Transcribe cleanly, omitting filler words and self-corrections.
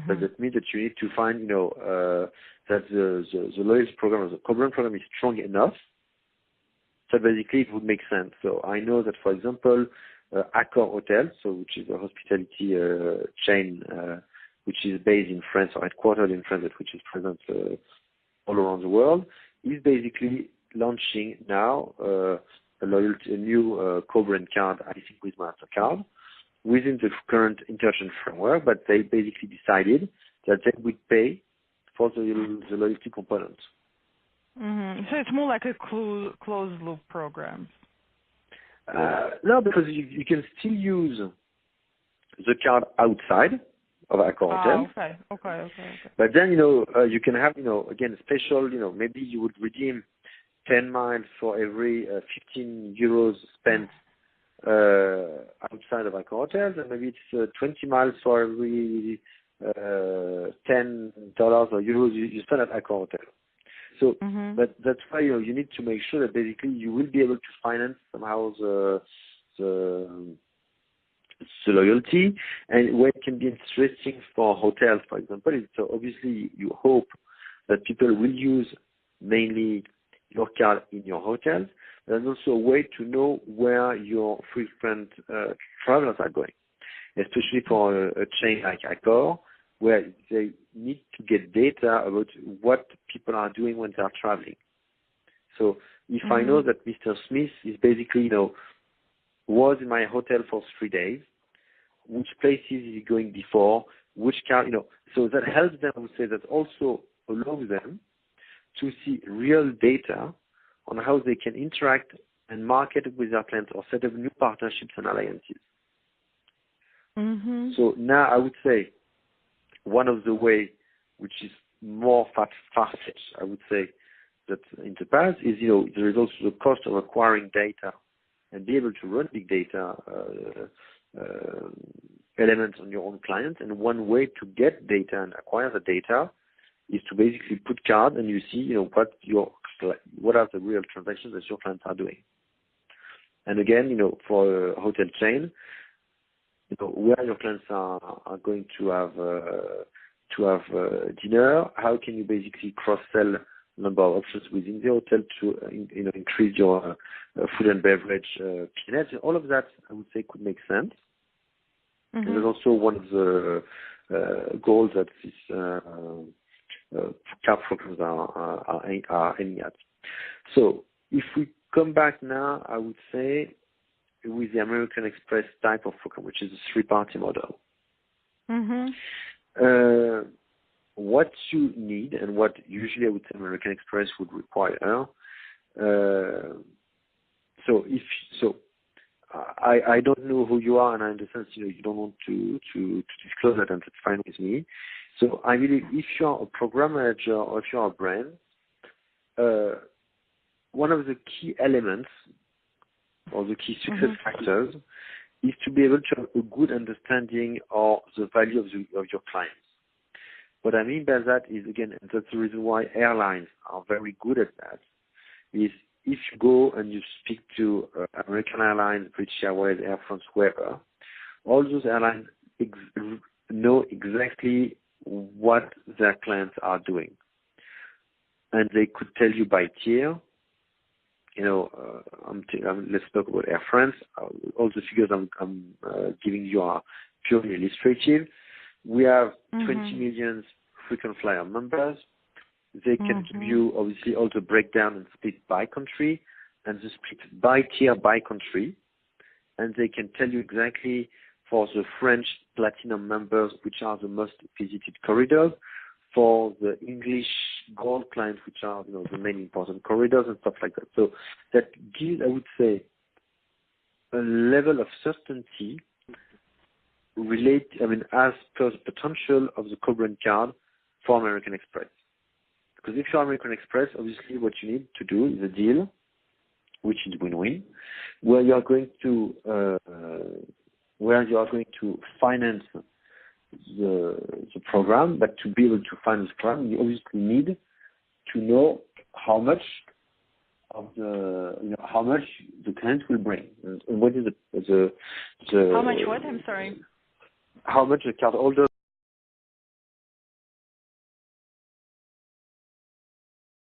But that means that you need to find, that the loyalty program or the co-brand program is strong enough. So basically, it would make sense. So I know that, for example, Accor Hotel, which is a hospitality chain, which is based in France or headquartered in France, which is present all around the world, is basically launching now a new co-brand card, I think, with MasterCard, within the current interaction framework. But they basically decided that they would pay for the loyalty component. So it's more like a closed loop program. No, because you can still use the card outside of Accor Hotel. Okay. But then, you can have, again, special, maybe you would redeem 10 miles for every 15 euros spent outside of Accor Hotels, and maybe it's 20 miles for every $10 or euros you spend at Accor Hotel. So but that's why you need to make sure that basically you will be able to finance somehow the loyalty, and where it can be interesting for hotels, for example, is so obviously you hope that people will use mainly your card in your hotels. There's also a way to know where your frequent travelers are going, especially for a chain like Accor, where they need to get data about what people are doing when they are traveling. So if I know that Mr. Smith is basically, was in my hotel for 3 days, which places is he going before, which car, so that helps them, I would say, that also allows them to see real data on how they can interact and market with their clients or set up new partnerships and alliances. So now I would say one of the way, which is more far-fetched, I would say, that in the past is, there is also the cost of acquiring data and be able to run big data elements on your own clients. And one way to get data and acquire the data is to basically put cards and you see, what are the real transactions that your clients are doing. And again, for a hotel chain, where your clients are going to have dinner, how can you basically cross-sell number of options within the hotel to increase your food and beverage P&L. All of that, I would say, could make sense. And there's also one of the goals that these card programs are aiming at. So if we come back now, I would say, with the American Express type of program, which is a three-party model. What you need and what usually I would say American Express would require. I don't know who you are, and I understand you don't want to disclose that, and that's fine with me. So I believe if you're a program manager or if you're a brand, one of the key elements or the key success factors is to be able to have a good understanding of the value of your clients. What I mean by that is, again, and that's the reason why airlines are very good at that, is if you go and you speak to American Airlines, British Airways, Air France, whoever, all those airlines know exactly what their clients are doing. And they could tell you by tier, let's talk about Air France. All the figures I'm giving you are purely illustrative. We have 20 million frequent flyer members. They can give you, obviously, all the breakdown and split by country and the split by tier by country. And they can tell you exactly for the French Platinum members, which are the most visited corridors, for the English Gold clients, which are the main important corridors and stuff like that. So that gives, I would say, a level of certainty as per the potential of the co-brand card for American Express. Because if you're American Express, obviously what you need to do is a deal, which is win-win, where you are going to finance the program. But to be able to finance the program, you obviously need to know how much the client will bring, and what is the how much what? I'm sorry. How much the cardholder